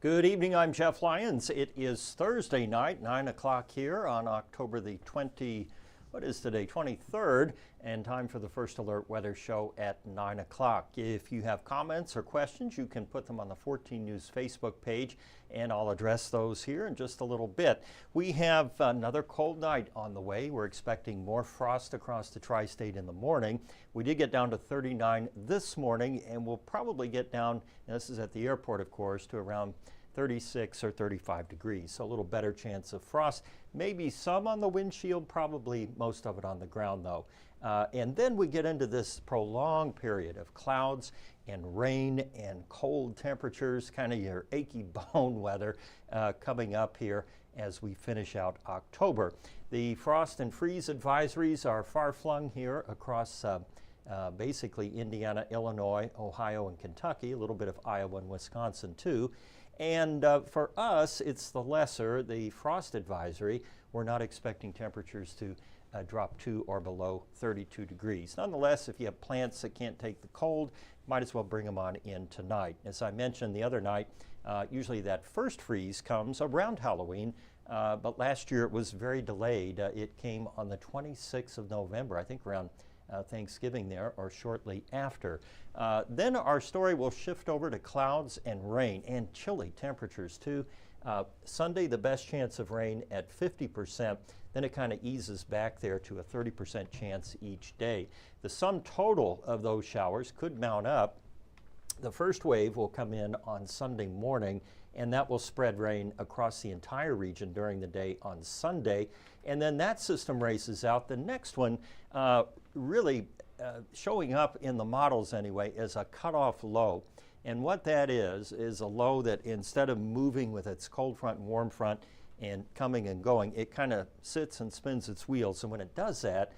Good evening, I'm Jeff Lyons. It is Thursday night, 9 o'clock here on October the 23rd, and time for the First Alert Weather Show at 9 o'clock. If you have comments or questions, you can put them on the 14 News Facebook page, and I'll address those here in just a little bit. We have another cold night on the way. We're expecting more frost across the tri-state in the morning. We did get down to 39 this morning, and we'll probably get down, and this is at the airport, of course, to around 36 or 35 degrees, so a little better chance of frost. Maybe some on the windshield, probably most of it on the ground though. And then we get into this prolonged period of clouds and rain and cold temperatures, kind of your achy bone weather coming up here as we finish out October. The frost and freeze advisories are far flung here across basically Indiana, Illinois, Ohio, and Kentucky, a little bit of Iowa and Wisconsin too. And for us, it's the lesser, the frost advisory. We're not expecting temperatures to drop to or below 32 degrees. Nonetheless, if you have plants that can't take the cold, might as well bring them on in tonight. As I mentioned the other night, usually that first freeze comes around Halloween, but last year it was very delayed. It came on the 26th of November, I think around Thanksgiving there, or shortly after. Then our story will shift over to clouds and rain and chilly temperatures too. Sunday, the best chance of rain at 50%. Then it kind of eases back there to a 30% chance each day. The sum total of those showers could mount up. The first wave will come in on Sunday morning, and that will spread rain across the entire region during the day on Sunday. And then that system races out. The next one really showing up in the models anyway is a cutoff low. And what that is a low that instead of moving with its cold front and warm front and coming and going, it kind of sits and spins its wheels. And when it does that,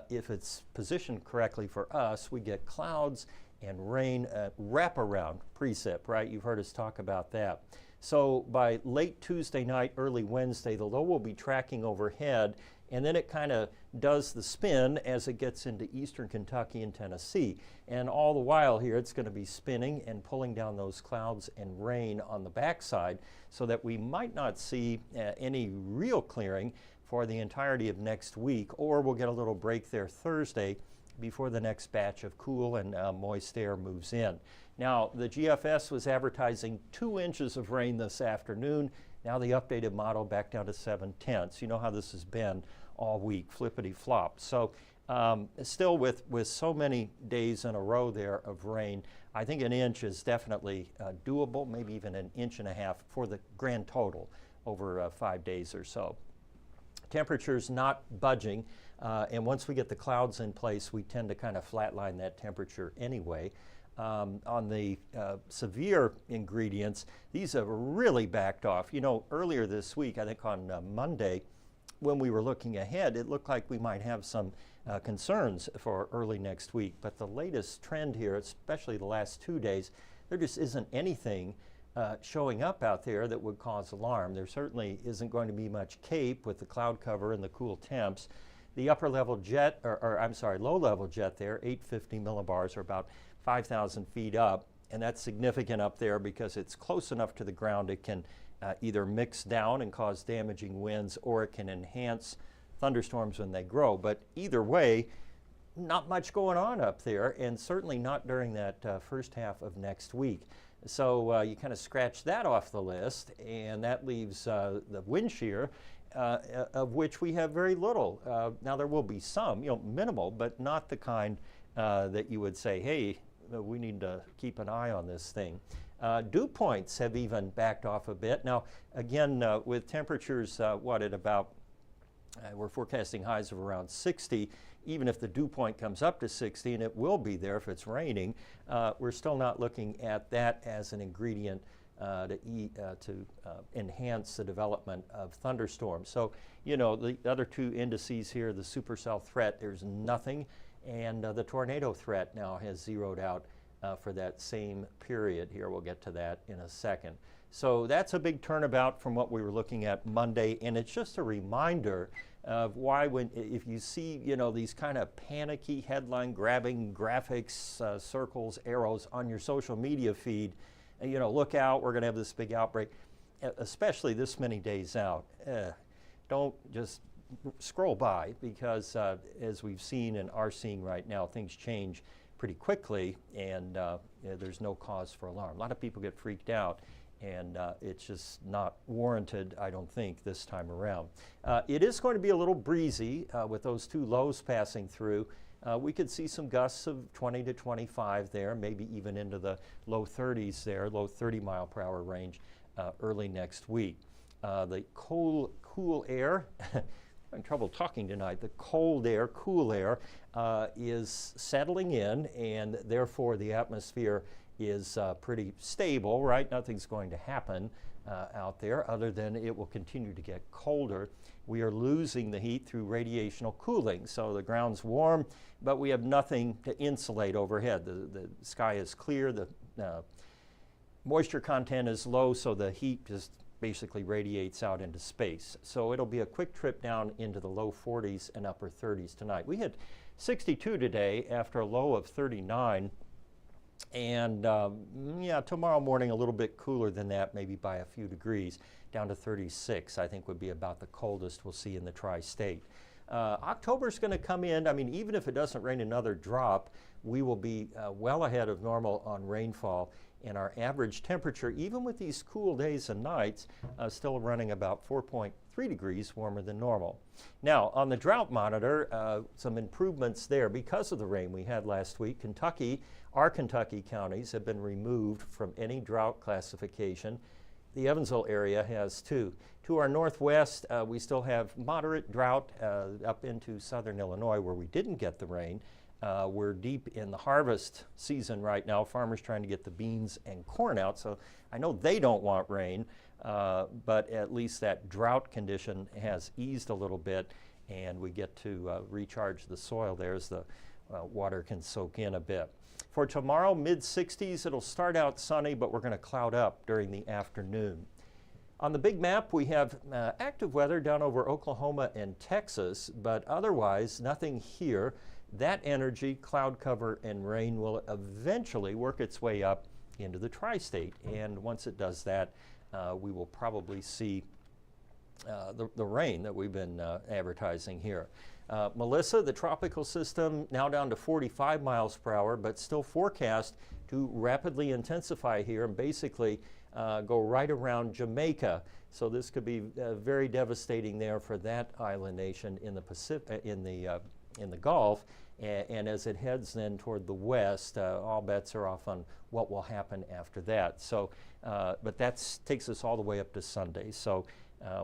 if it's positioned correctly for us, we get clouds and rain wraparound precip, right? You've heard us talk about that. So by late Tuesday night, early Wednesday, the low will be tracking overhead, and then it kind of does the spin as it gets into eastern Kentucky and Tennessee. And all the while here, it's going to be spinning and pulling down those clouds and rain on the backside, so that we might not see any real clearing for the entirety of next week, or we'll get a little break there Thursday before the next batch of cool and moist air moves in. Now, the GFS was advertising 2 inches of rain this afternoon. Now the updated model back down to 7/10. You know how this has been all week, flippity flop. So still with so many days in a row there of rain, I think an inch is definitely doable, maybe even an inch and a half for the grand total over 5 days or so. Temperatures not budging, and once we get the clouds in place, we tend to kind of flatline that temperature anyway. On the severe ingredients, these have really backed off. You know, earlier this week, I think on Monday, when we were looking ahead, it looked like we might have some concerns for early next week. But the latest trend here, especially the last 2 days, there just isn't anything showing up out there that would cause alarm. There certainly isn't going to be much CAPE with the cloud cover and the cool temps. The upper level jet, low level jet there, 850 millibars, or about 5,000 feet up, and that's significant up there because it's close enough to the ground it can either mix down and cause damaging winds, or it can enhance thunderstorms when they grow. But either way, not much going on up there, and certainly not during that first half of next week. So you kind of scratch that off the list, and that leaves the wind shear, of which we have very little. Now there will be some, minimal, but not the kind that you would say, hey, we need to keep an eye on this thing. Dew points have even backed off a bit. Now, again, with temperatures, at about, we're forecasting highs of around 60. Even if the dew point comes up to 60, and it will be there if it's raining, we're still not looking at that as an ingredient to enhance the development of thunderstorms. So, the other 2 indices here, the supercell threat, there's nothing, and the tornado threat now has zeroed out for that same period here. We'll get to that in a second. So that's a big turnabout from what we were looking at Monday, and it's just a reminder of why if you see, these kind of panicky headline grabbing graphics, circles, arrows on your social media feed, look out, we're going to have this big outbreak, especially this many days out. Don't just scroll by, because as we've seen and are seeing right now, things change pretty quickly, and there's no cause for alarm. A lot of people get freaked out, and it's just not warranted, I don't think, this time around. It is going to be a little breezy with those two lows passing through. We could see some gusts of 20 to 25 there, maybe even into the low 30s there, low 30 mile per hour range early next week. The cool air, I'm having trouble talking tonight, the cool air is settling in, and therefore the atmosphere is pretty stable, right? Nothing's going to happen out there other than it will continue to get colder. We are losing the heat through radiational cooling, so the ground's warm, but we have nothing to insulate overhead. The sky is clear, the moisture content is low, so the heat just basically radiates out into space. So it'll be a quick trip down into the low 40s and upper 30s tonight. We hit 62 today after a low of 39. And tomorrow morning a little bit cooler than that, maybe by a few degrees, down to 36, I think would be about the coldest we'll see in the tri-state. October's going to come in. I mean, even if it doesn't rain another drop, we will be well ahead of normal on rainfall, and our average temperature, even with these cool days and nights, still running about 4.3 degrees warmer than normal. Now, on the drought monitor, some improvements there because of the rain we had last week. Our Kentucky counties have been removed from any drought classification. The Evansville area has too. To our northwest, we still have moderate drought up into southern Illinois where we didn't get the rain. We're deep in the harvest season right now. Farmers trying to get the beans and corn out, so I know they don't want rain, but at least that drought condition has eased a little bit, and we get to recharge the soil there as the water can soak in a bit. For tomorrow, mid-60s, it'll start out sunny, but we're going to cloud up during the afternoon. On the big map, we have active weather down over Oklahoma and Texas, but otherwise nothing here. That energy, cloud cover, and rain will eventually work its way up into the tri-state, and once it does that, we will probably see the rain that we've been advertising here. Melissa, the tropical system, now down to 45 miles per hour, but still forecast to rapidly intensify here and basically go right around Jamaica. So this could be very devastating there for that island nation in the Pacific, in the Gulf. And as it heads then toward the west, all bets are off on what will happen after that. So, but that takes us all the way up to Sunday. So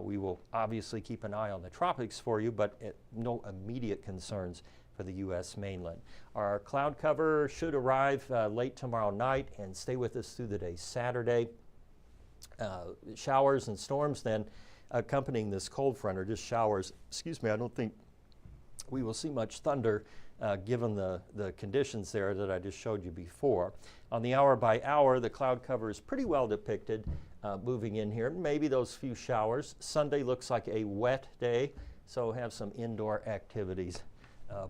we will obviously keep an eye on the tropics for you, but no immediate concerns for the U.S. mainland. Our cloud cover should arrive late tomorrow night and stay with us through the day Saturday. Showers and storms then accompanying this cold front, or just showers. Excuse me, I don't think we will see much thunder given the conditions there that I just showed you before. On the hour by hour, the cloud cover is pretty well depicted moving in here. Maybe those few showers. Sunday looks like a wet day, so have some indoor activities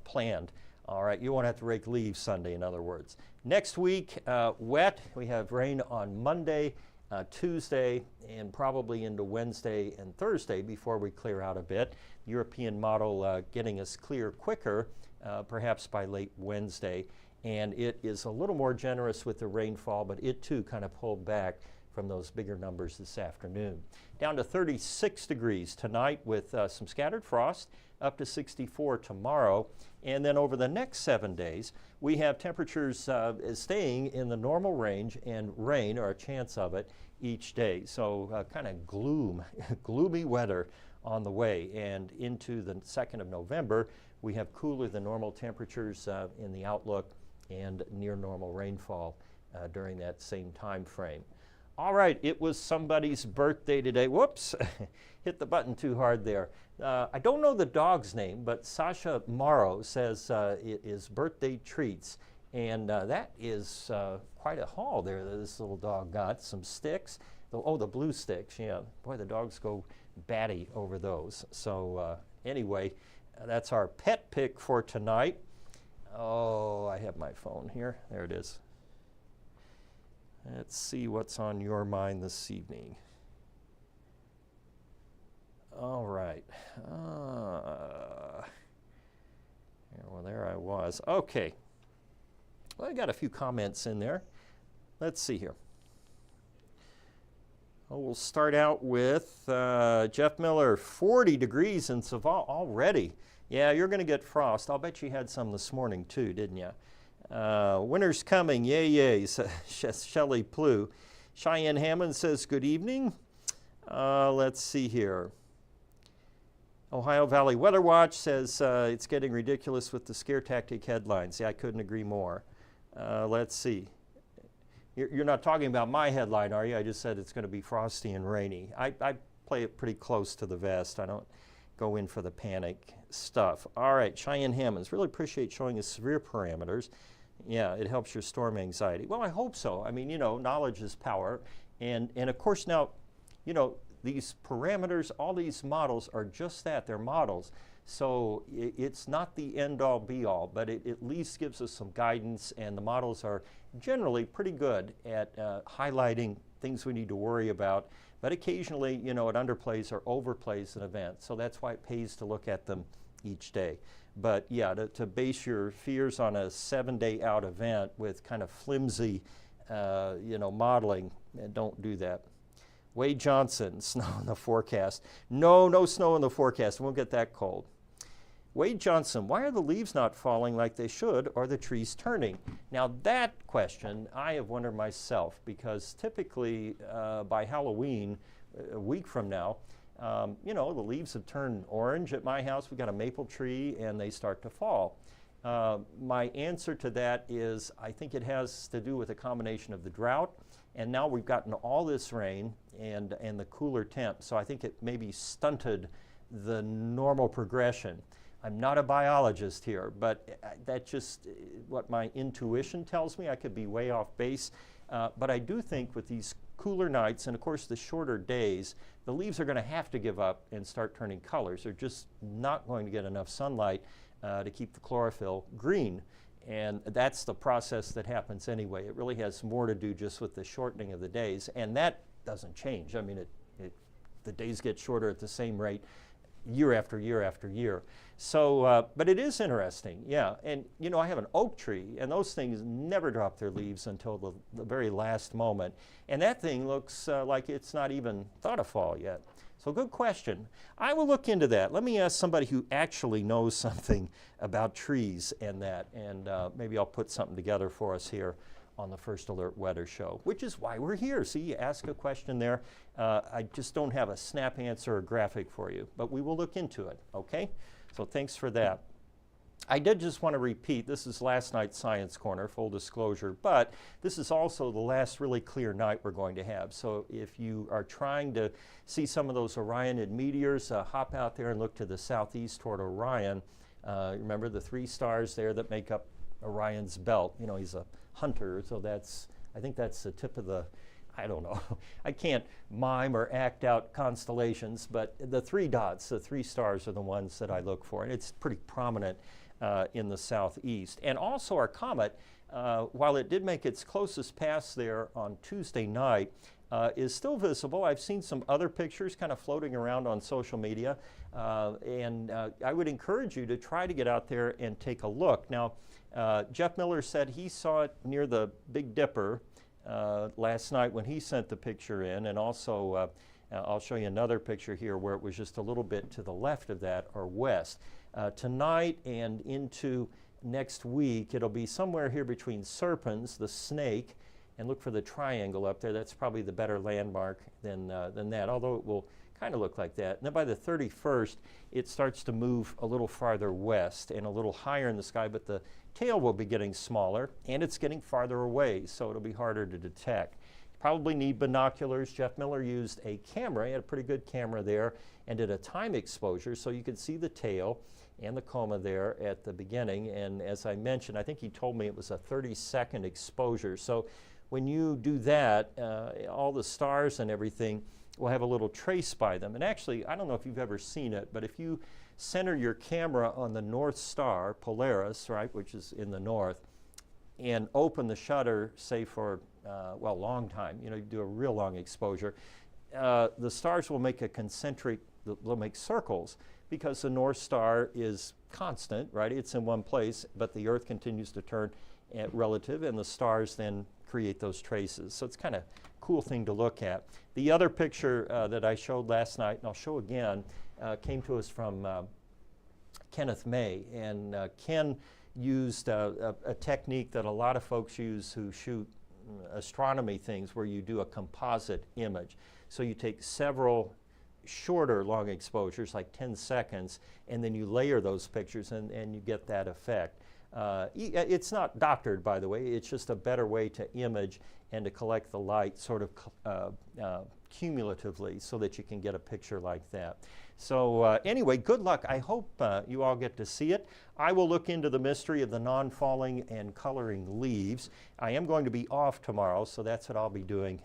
planned. All right, you won't have to rake leaves Sunday, in other words. Next week, wet. We have rain on Monday, Tuesday, and probably into Wednesday and Thursday before we clear out a bit. European model getting us clear quicker, perhaps by late Wednesday. And it is a little more generous with the rainfall, but it too kind of pulled back from those bigger numbers this afternoon. Down to 36 degrees tonight with some scattered frost, up to 64 tomorrow. And then over the next 7 days, we have temperatures staying in the normal range and rain, or a chance of it, each day. So kind of gloomy weather on the way. And into the 2nd of November, we have cooler than normal temperatures in the outlook and near normal rainfall during that same time frame. All right, it was somebody's birthday today. Whoops, hit the button too hard there. I don't know the dog's name, but Sasha Morrow says it is birthday treats. And that is quite a haul there that this little dog got. Some sticks. The blue sticks, yeah. Boy, the dogs go batty over those. So anyway, that's our pet pick for tonight. Oh, I have my phone here. There it is. Let's see what's on your mind this evening. All right. Well, there I was. Okay. Well, I got a few comments in there. Let's see here. Oh, we'll start out with Jeff Miller, 40 degrees in Saval already. Yeah, you're going to get frost. I'll bet you had some this morning too, didn't you? Winter's coming, yay, yay, Shelley Plew. Cheyenne Hammond says, good evening. Let's see here. Ohio Valley Weather Watch says it's getting ridiculous with the scare tactic headlines. Yeah, I couldn't agree more. Let's see. You're not talking about my headline, are you? I just said it's going to be frosty and rainy. I play it pretty close to the vest. I don't go in for the panic stuff. All right, Cheyenne Hammonds, really appreciate showing us severe parameters. Yeah, it helps your storm anxiety. Well, I hope so. I mean, you know, knowledge is power. And of course now, you know, these parameters, all these models are just that, they're models. So it's not the end-all be-all, but it at least gives us some guidance, and the models are generally pretty good at highlighting things we need to worry about. But occasionally, you know, it underplays or overplays an event. So that's why it pays to look at them each day. But yeah, to base your fears on a 7-day out event with kind of flimsy, you know, modeling, don't do that. Wade Johnson, snow in the forecast. No snow in the forecast. It won't get that cold. Wade Johnson, why are the leaves not falling like they should, or the trees turning? Now that question I have wondered myself, because typically by Halloween, a week from now, you know, the leaves have turned orange at my house. We've got a maple tree and they start to fall. My answer to that is I think it has to do with a combination of the drought, and now we've gotten all this rain and the cooler temp, so I think it maybe stunted the normal progression. I'm not a biologist here, but that's just what my intuition tells me. I could be way off base, but I do think with these cooler nights and of course the shorter days, the leaves are going to have to give up and start turning colors. They're just not going to get enough sunlight to keep the chlorophyll green. And that's the process that happens anyway. It really has more to do just with the shortening of the days, and that doesn't change. I mean, the days get shorter at the same rate year after year after year. So, but it is interesting, yeah. And you know, I have an oak tree, and those things never drop their leaves until the very last moment. And that thing looks like it's not even thought of fall yet. So good question. I will look into that. Let me ask somebody who actually knows something about trees and that, and maybe I'll put something together for us here on the First Alert Weather Show, which is why we're here. See, you ask a question there. I just don't have a snap answer or graphic for you, but we will look into it, okay? So thanks for that. I did just want to repeat, this is last night's Science Corner, full disclosure, but this is also the last really clear night we're going to have. So if you are trying to see some of those Orionid meteors, hop out there and look to the southeast toward Orion. Remember the 3 stars there that make up Orion's belt. You know, he's a hunter, so I think that's the tip of the, I don't know. I can't mime or act out constellations, but the 3 dots, the 3 stars are the ones that I look for, and it's pretty prominent in the southeast. And also our comet, while it did make its closest pass there on Tuesday night, is still visible. I've seen some other pictures kind of floating around on social media, and I would encourage you to try to get out there and take a look. Now, Jeff Miller said he saw it near the Big Dipper last night when he sent the picture in, and also I'll show you another picture here where it was just a little bit to the left of that, or west. Tonight and into next week, it'll be somewhere here between Serpens, the snake, and look for the triangle up there. That's probably the better landmark than that, although it will kind of look like that. And then by the 31st, it starts to move a little farther west and a little higher in the sky, but the tail will be getting smaller, and it's getting farther away, so it'll be harder to detect. Probably need binoculars. Jeff Miller used a camera. He had a pretty good camera there and did a time exposure, so you could see the tail and the coma there at the beginning. And as I mentioned, I think he told me it was a 30-second exposure. So when you do that, all the stars and everything will have a little trace by them. And actually, I don't know if you've ever seen it, but if you center your camera on the North Star, Polaris, right, which is in the north, and open the shutter, say for long time, you do a real long exposure, the stars will make they'll make circles because the North Star is constant, right? It's in one place, but the Earth continues to turn relative, and the stars then create those traces. So it's kind of cool thing to look at. The other picture that I showed last night, and I'll show again, came to us from Kenneth May, and Ken used a technique that a lot of folks use who shoot astronomy things, where you do a composite image. So you take several shorter long exposures, like 10 seconds, and then you layer those pictures, and you get that effect. It's not doctored, by the way. It's just a better way to image and to collect the light sort of cumulatively, so that you can get a picture like that. So anyway, good luck. I hope you all get to see it. I will look into the mystery of the non-falling and coloring leaves. I am going to be off tomorrow, so that's what I'll be doing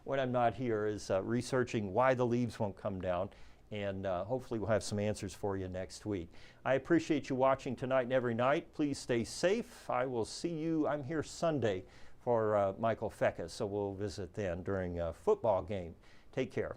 when I'm not here, is researching why the leaves won't come down. And hopefully we'll have some answers for you next week. I appreciate you watching tonight and every night. Please stay safe. I will see you. I'm here Sunday for Michael Feckes, so we'll visit then during a football game. Take care.